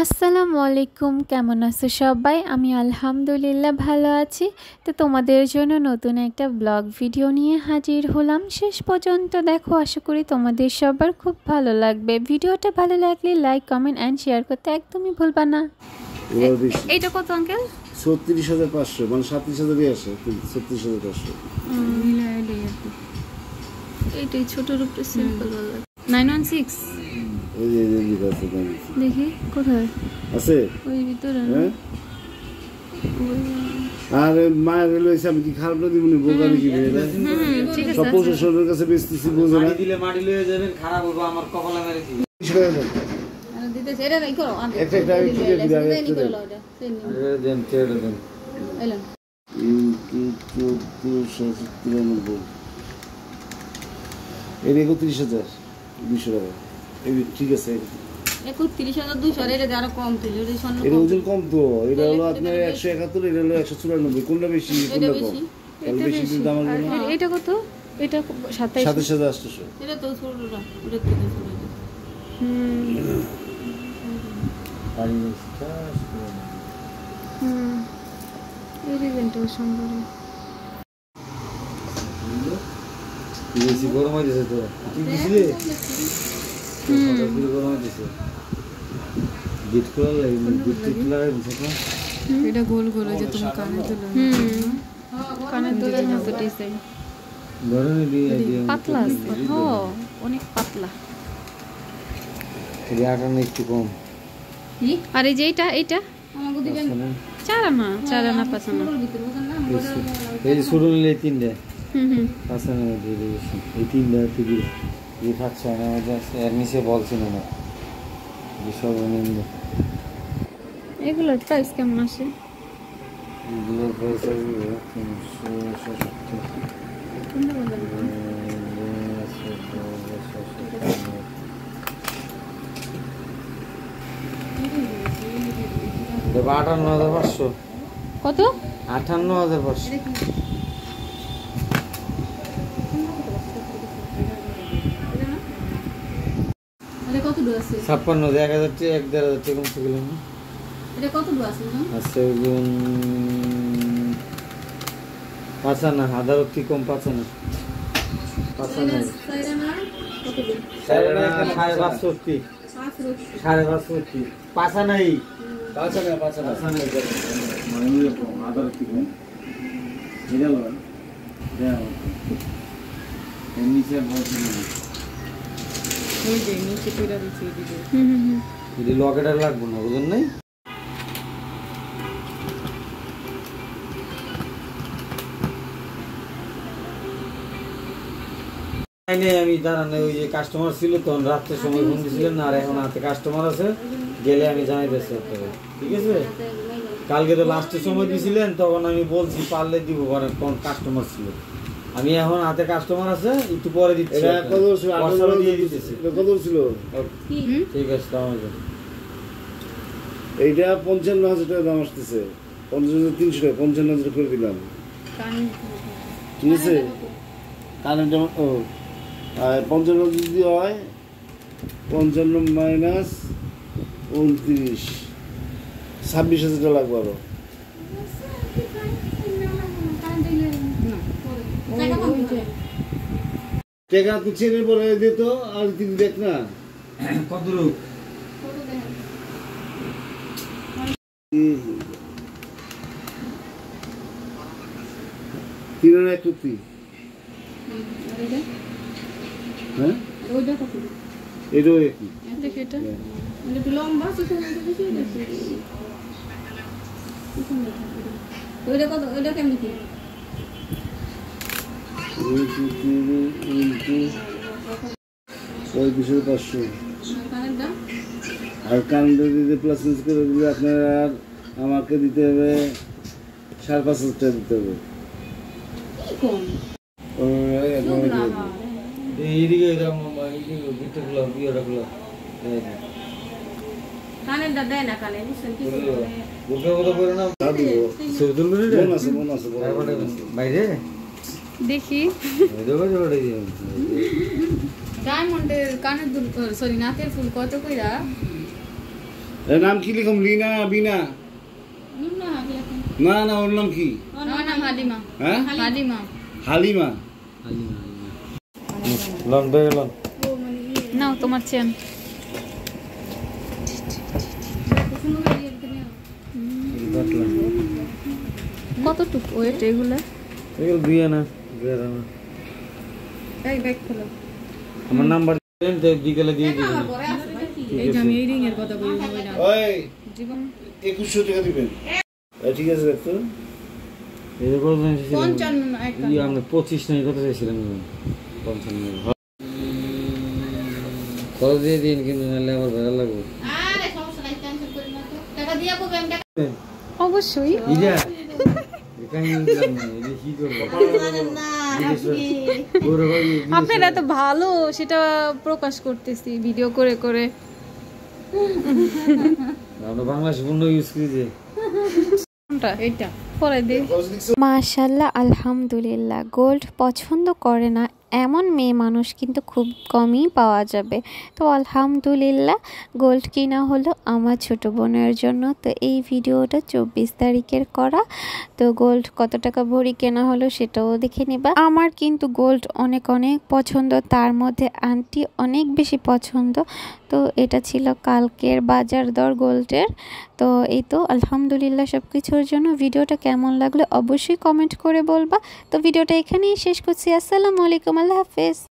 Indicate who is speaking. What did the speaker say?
Speaker 1: আসসালামু আলাইকুম, কেমন আছো সবাই? আমি আলহামদুলিল্লাহ ভালো আছি। তো তোমাদের জন্য নতুন একটা ব্লগ ভিডিও নিয়ে হাজির হলাম। শেষ পর্যন্ত দেখো, আশা করি তোমাদের সবার খুব ভালো লাগবে। ভিডিওটা ভালো লাগলে লাইক, কমেন্ট অ্যান্ড শেয়ার করতে একদমই ভুলবা না। এইটা কত আঙ্কেল?
Speaker 2: ৩৬,৫০০, মানে ৩৭,০০০ আসে, ৩৬,৫০০।
Speaker 1: এইটাই ছোটর উপরে সিম্পল ওয়ালা 916।
Speaker 2: এই যে লিখা আছে,
Speaker 1: দেখি কোথায়
Speaker 2: আছে
Speaker 1: ওই ভিতরে।
Speaker 2: হ্যাঁ, আর মায়ের লইছে, আমি কি খারাপ না দিবনি? বোকারি কি
Speaker 1: ঠিক আছে,
Speaker 2: সব প্রশাসনের কাছে বেচতেছি, বুঝো না?
Speaker 3: দিলে মাটি লয়ে যাবেন, খারাপ হবে, আমার কপালে মেরে দিবে।
Speaker 4: দিতেছে এটা নাই করো আমি
Speaker 2: একটা একটা আমি ক্লিয়ার দিই, আমি
Speaker 4: দেন করলো এটা
Speaker 3: দেন ছেড়ে দেন।
Speaker 4: এলাম
Speaker 2: ৩,১৪,৯৯। এই ৩১,২০০ টাকা। এই ঠিক আছে,
Speaker 4: ৩১,২০০ এটা আরো কম ছিল, এটা স্বর্ণ
Speaker 2: এটা
Speaker 4: কম
Speaker 2: ওজন কম তো। এটা হলো আপনার ১৭১, এটা হলো ১৯৪। কোনটা বেশি কোনটা কম? তাহলে বেশি দাম আসবে না।
Speaker 1: এটা কত? এটা
Speaker 2: ২৭,৮০০।
Speaker 4: এটা তো ছোটটা, ওটা থেকে ছোট এটা।
Speaker 1: এই ডিজাইনটাও সুন্দর।
Speaker 3: বেশি গরম হয়েছে তো, কি দিছিলে? গরম হয়েছে, গিট করে লাগবে, গিট লাগাই দিছে তো।
Speaker 1: এটা গোল গোল যে তুমি কানে দিলে, কানে তোলার মতো ডিজাইন।
Speaker 3: গরমে দিয়ে
Speaker 1: পাতলা আছে, হ্যাঁ অনেক পাতলা।
Speaker 3: এই আটানা একটু কম।
Speaker 4: কি
Speaker 1: আর এই যে এইটা
Speaker 4: আমাকে দিবেন
Speaker 1: চার আনা 5 আনা।
Speaker 4: ভিতরে বুঝেন না
Speaker 3: এই যে শুরু নিলে 3টে
Speaker 1: হুম
Speaker 3: 5 আনা দিয়ে দিয়েছি। এই 3টা থেকে এই 700 আনা আছে, এর নিচে বলছিল না যে সর্বনিম্ন।
Speaker 1: এগুলোর প্রাইস কেমন আসে?
Speaker 3: এগুলোর প্রাইস আসবে 360। দেখো 58,500।
Speaker 1: কত?
Speaker 3: 58,500।
Speaker 4: এটা কত দূর আছে?
Speaker 3: 56, 1,000 টাকা 1,500 টাকা কমছে গেল না?
Speaker 4: এটা কত দূর আছে জানো?
Speaker 3: আচ্ছা, 5 আনা, 1000 কি কম 5 আনা। 5 আনা
Speaker 4: সাইরা না কত দূর?
Speaker 3: 5,500, 5,500, 5 আনাই।
Speaker 2: ৫ আনা, ৫ আনা।
Speaker 3: 5 আনাই
Speaker 2: মানে এরকম আদার কি কম? এটা লয়। দেখ,
Speaker 3: এর নিচে বলছিল না।
Speaker 4: ওই যে নিচে কইরা দিছি দিবে।
Speaker 3: যদি লকেট আর লাগবে না, বুঝলেন নাই? আমি জানানে ওই যে কাস্টমার ছিল, তখন রাত্রের সময় ফোন দিয়েছিলেন না, আর এখন হাতে কাস্টমার আছে, গেলে আমি জানাই দিচ্ছি আপনাকে, ঠিক আছে? কালকে তো লাস্টের সময় দিয়েছিলেন, তখন আমি বলছি পারলে দিব, তখন কাস্টমার ছিল। আমি এখন হাতে কাস্টমার আছে, একটু পরে দিচ্ছি।
Speaker 2: এটা কত ছিল?
Speaker 3: WhatsApp-এ দিয়ে দিতেছি।
Speaker 2: এটা কত ছিল?
Speaker 3: ঠিক আছে, তাহলে
Speaker 2: এইটা ৫৫,০০০ টাকা দাম আসতেছে। ৫৫,৩০০ টাকা, ৫৫,০০০ করে দিলাম, ঠিক আছে? কারেন্ট ও আর ৫৫ যদি হয়, ৫৫ মাইনাস ২৯, ২৬,০০০ টাকা লাগবে আরো। টাকা তো চেনে পরে দিত, আর তিনি দেখ না
Speaker 3: কত রূপ
Speaker 2: তিনের এক টুকরি। হ্যাঁ,
Speaker 4: ওইটা কত দূর?
Speaker 2: এটাও একই।
Speaker 1: দেখি এটা
Speaker 4: এটা একটু লম্বা আছে, ওইটা কত? ওইটা কেমন কি?
Speaker 2: ৩৫,৫০০।
Speaker 4: কানের দাম
Speaker 2: আর কারেন্টে দিতে প্লাস মিস করে দিলে আপনার আর আমাকে দিতে হবে ৫,৫০০ টাকা দিতে হবে।
Speaker 4: কম
Speaker 3: এইদিকে গিটারগুলো বিয়েটাগুলো
Speaker 4: কানের দা দেয় না কানে, বুঝছেন কি?
Speaker 3: বুকে কথা বলে না, সবদুল করে
Speaker 2: মন আছে, মন আছে,
Speaker 3: বাইরে
Speaker 1: দেখি।
Speaker 4: ডায়মন্ডের কানের দুল, সরি নাকের ফুল কত কইরা?
Speaker 2: এর নাম কি লিখুম? লিনা, বিনা? না না, ওর নাম কি?
Speaker 4: হালিমা।
Speaker 2: হ্যাঁ,
Speaker 4: হালিমা।
Speaker 2: হালিমা।
Speaker 3: লন বের লন।
Speaker 1: নাও তোমার চেন। কতটুকু ওয়েট এগুলা?
Speaker 3: এগুলো দিয়ে না, দিয়ে না।
Speaker 4: এই ব্যাগ খোলো।
Speaker 3: আমার নাম্বার দেন, তো বিকেলে দিয়ে দিবেন।
Speaker 4: এই যে আমি এই রিং এর কথা বলবো না।
Speaker 2: ওই
Speaker 4: জীবন
Speaker 2: 2100 টাকা দিবেন। ঠিক আছে দেখতো।
Speaker 3: এই যে কত চাইছিলেন?
Speaker 4: 55 না একটা।
Speaker 3: ই আমি 25 নাই কত চাইছিলেন? 55। কত দিয়ে দিন, কিন্তু নাহলে আবার ভালো লাগবে।
Speaker 5: আরে সমস্যা নাই, টেনশন করেন না তো। টাকা দিয়া বলবেন টাকা।
Speaker 1: অবশ্যই।
Speaker 3: ইজা একাই নিলাম না, এটা কি করব?
Speaker 5: জানেন না
Speaker 3: ওরে ভাই,
Speaker 1: আপনারা তো ভালো সেটা প্রকাশ করতেছি ভিডিও করে করে।
Speaker 3: আমরা বাংলাদেশ পণ্য ইউজ করি যে।
Speaker 1: কোনটা?
Speaker 4: এইটা
Speaker 1: পরে দে। মাশাআল্লাহ, আলহামদুলিল্লাহ। গোল্ড পছন্দ করে না এমন মেয়ে মানুষ কিন্তু খুব কমই পাওয়া যাবে। তো আলহামদুলিল্লাহ গোল্ড কিনা হলো আমার ছোট বোনের জন্য। তো এই ভিডিওটা 24 তারিখের করা। তো গোল্ড কত টাকা ভরি কেনা হলো সেটাও দেখে নিবা। আমার কিন্তু গোল্ড অনেক অনেক পছন্দ, তার মধ্যে আন্টি অনেক বেশি পছন্দ। তো এটা ছিল কালকের বাজার দর গোল্ডের। তো এই তো আলহামদুলিল্লাহ সব কিছুর জন্য। ভিডিওটা কেমন লাগলো অবশ্যই কমেন্ট করে বলবা। তো ভিডিওটা এখানেই শেষ করছি। আসসালামু আলাইকুম, আল্লাহ হাফেজ।